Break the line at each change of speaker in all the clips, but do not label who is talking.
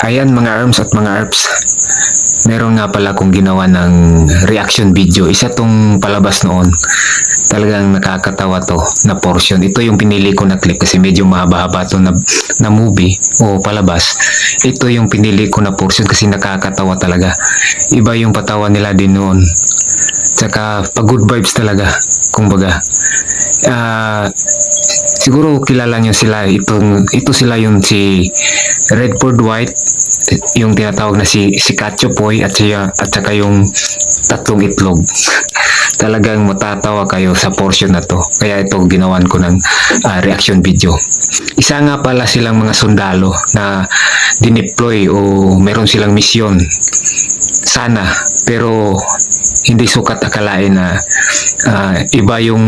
Ayan mga arms at mga arps, meron nga pala akong ginawa ng reaction video. Isa tong palabas noon. Talagang nakakatawa to na portion. Ito yung pinili ko na clip kasi medyo mahaba-haba to na movie o palabas. Ito yung pinili ko na portion kasi nakakatawa talaga. Iba yung patawa nila din noon. Tsaka pag good vibes talaga, kumbaga. Siguro kilala nyo sila. Ito sila yung si Redford White, yung tinatawag na si Katchopoy at saka yung tatlong itlog. Talagang matatawa kayo sa portion na to. Kaya ito ginawan ko ng reaction video. Isa nga pala silang mga sundalo na dineploy o meron silang misyon. Sana, pero hindi sukat akalain na iba yung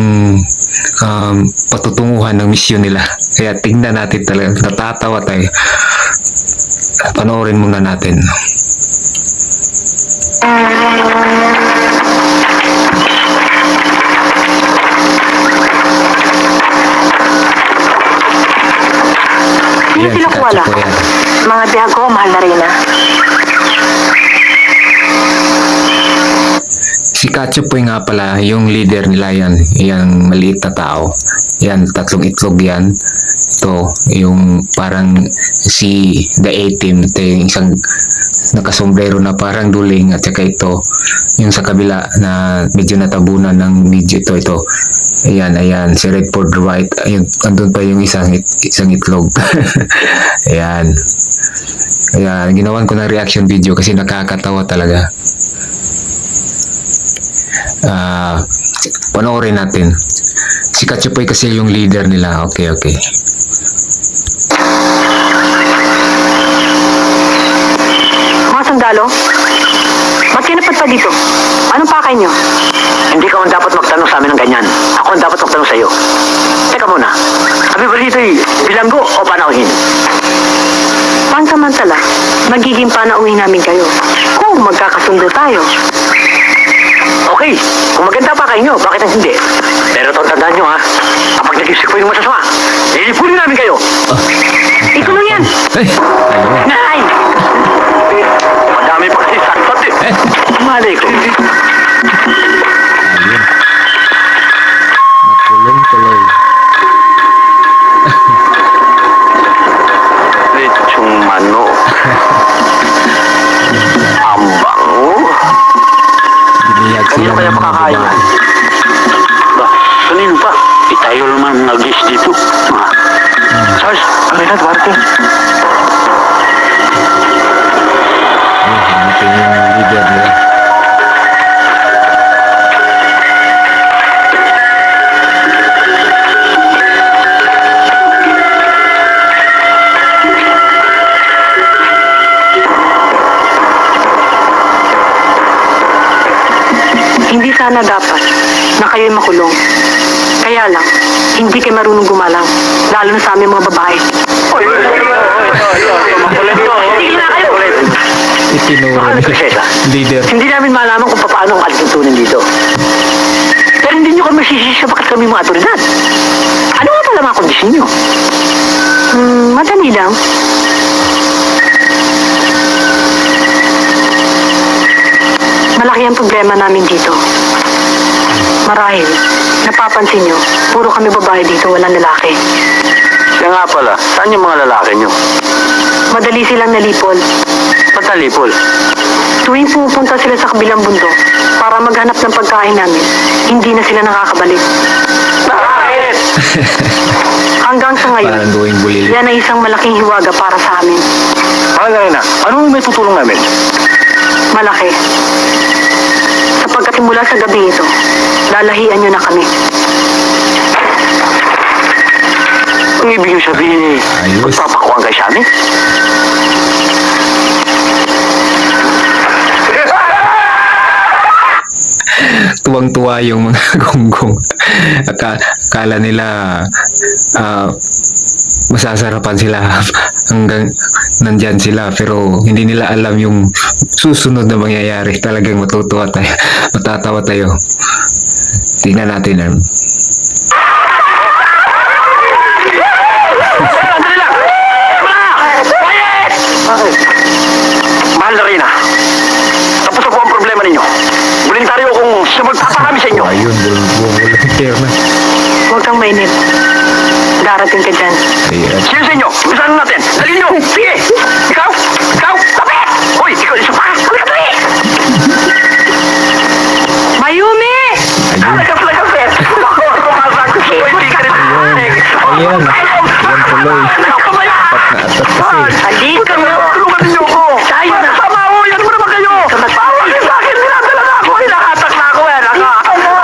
patutunguhan ng misyon nila. Kaya tingnan natin talaga, natatawa tayo. Panoorin muna natin.
Hindi sila kuwala. Mga biyago, mahal na rin ah.
Si Katchopoy nga pala, yung leader nila yan. Yung maliit na tao. Yan, tatlong itlog yan. Ito, yung parang si The A-Team. Ito yung isang nakasombrero na parang duling. At saka ito, yung sa kabila na medyo natabunan ng medyo ito. Ayan, si Redford White. Ayun, andun pa yung isang itlog. Ayan. Ayan, ginawan ko ng reaction video kasi nakakatawa talaga. Panoorin natin. Si Katchopoy kasi yung leader nila. Okay.
Mga sundalo, ba't kayo napadpa dito? Anong pakay nyo?
Hindi ka dapat magtanong sa amin ng ganyan. Ako ang dapat magtanong sa iyo. Teka muna, kami ba dito'y bilanggo o panauhin?
Pansamantala, magiging panauhin namin kayo kung magkakasundo tayo.
Okay, kung maganda pa kayo, bakit ang hindi? Pero tandaan nyo ha, kapag nag-isip ko yung masasama, lilipunin namin kayo.
Ikulong yan!
Ayun.
Nay! Madami pa kasi saktot eh. Malay ko.
Ayun. Nakulong tuloy.
Lechong mano. Ang bango.
Biniyag sila
Kanino kaya
ng mga
makakain yan?
babae.
Ba, kanino pa? Tayo naman nag-is dito. Charles, kami na, Duarte.
Hanapin yung leader nila.
Hindi sana dapat na kayo'y makulong. Kaya lang, hindi kayo marunong gumalang, lalo na sa aming mga babae.
Makulit to. Hindi na kayo.
Itinuro nila. Leader.
Hindi namin malaman kung paano ang alituntunin dito. Pero hindi nyo kami masisisi bakit kami mga atoridad. Ano nga pala mga kondisyon nyo?
Madali lang. Malaki ang problema namin dito. Marahil, napapansin nyo, puro kami babae dito, walang lalaki.
Kaya nga pala, saan yung mga lalaki nyo?
Madali silang nalipol.
Ba't nalipol?
Tuwing pumupunta sila sa kabilang bundok para maghanap ng pagkain namin, hindi na sila nakakabalik.
Bakit?
Hanggang sa ngayon,
Parang going bulili.
yan ay isang malaking hiwaga para sa amin.
Na, ano may tutulong namin?
Malaki. Sapagkat mula sa gabi ito, lalahian nyo na kami.
Ang ibig nyo sabihin
Ayos.
magpapakuan kayo sa amin?
Tuwang-tuwa yung mga gonggong. Akala nila masasarapan sila hanggang nandyan sila, pero hindi nila alam yung susunod na mangyayari. Talagang matutuwa tayo, matatawa tayo. Tingnan natin.
Quiet! Mahal na Reyna. Tapos na po ang problema ninyo. Voluntaryo kung siya magpaparami sa inyo.
Ayun, volunteer na.
Huwag kang mainip. Darating ka dyan.
Ayan.
Sino sa inyo? Umpisahan na natin. Dali nyo. Sige. Ikaw. Ikaw. Kapit. Uy, ikaw isa pa. Halika to eh.
Mayumi!
Ayun.
Halika pala kapit. Ako, kumasak. Uy, di ka rin.
Ayan. Ayan tuloy. Atat na atat kasi.
Halika mo!
Tulungan ninyo ako.
Tayo na.
Sama ko. Yan mo naman kayo. Bawal kayo sa akin. Dinadala na ako. Hinahatak na ako eh.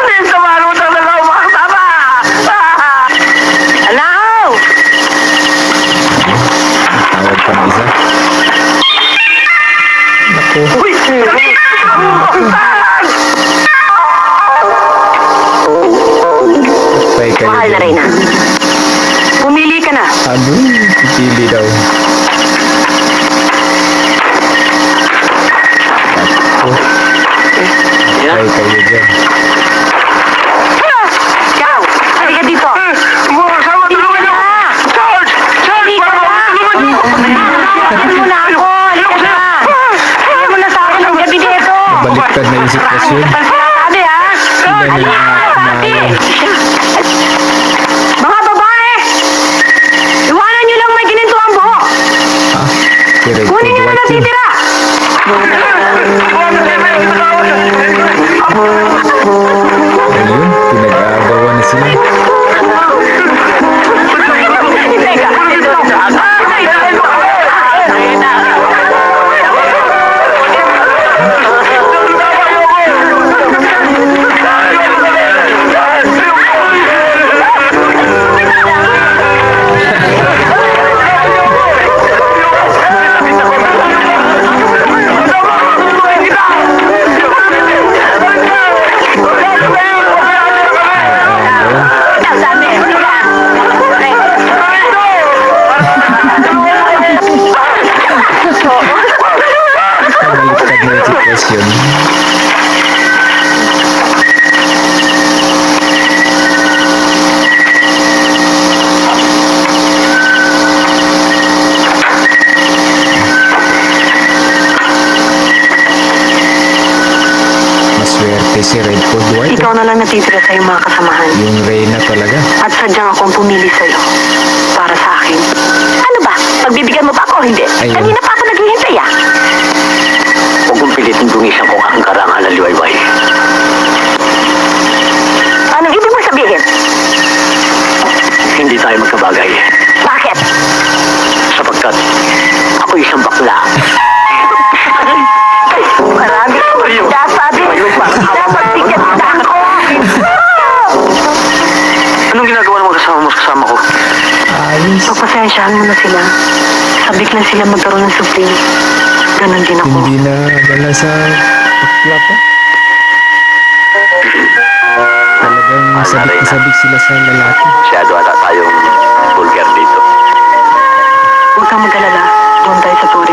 Hindi sa malutang na lang. Makasama.
Alaw!
Tawag pa ng isa. Naku.
Uy!
Patay kayo
Mahal na
dyan.
Reyna. Pumili ka na.
Ano? Pipili daw. Naku. Patay kayo dyan.
Ikaw! Halika dito!
Sama, tulungan niyo! Charles! Charles! Tulungan niyo!
Halika mo na ako! Halika na! Halika mo na sa akin ang gabi dito!
Baliktad na yung sitwasyon.
Sabi ha?
Sila na yung umaaway.
Mga babae! Iwanan nyo lang may gininto ang buho!
Ah, si Red
Kunin nyo na
White yun.
natitira!
Ayun, pinag-aagawan na sila. Baliktad na yung sitwasyon. Maswerte si Red White.
Ikaw na lang natitira sa iyong mga kasamahan.
Yung Reyna talaga.
At sadyang akong pumili sa'yo. Para sa akin. Ano ba? Pagbibigyan mo pa ako o hindi?
Ayun.
Kanina pa ako naghihintay ah.
Huwag mong pilitin dungisan kung aking karangal na liwayway.
Anong ibig mo sabihin?
Hindi tayo magkabagay.
Bakit?
Sapagkat ako isang bakla.
Marami ko sabi. Dapat tiket na ako.
Anong ginagawa ng mga kasama ko?
Ayos.
Pagpasensyahan mo na sila. Sabik na sila magkaroon ng supli. Ganon din ako.
Hindi na wala sa akla pa. Talagang sabik na sabik sila sa lalaki.
Masyado ata tayong vulgar dito.
Huwag kang mag-alala. Doon tayo sa tulay.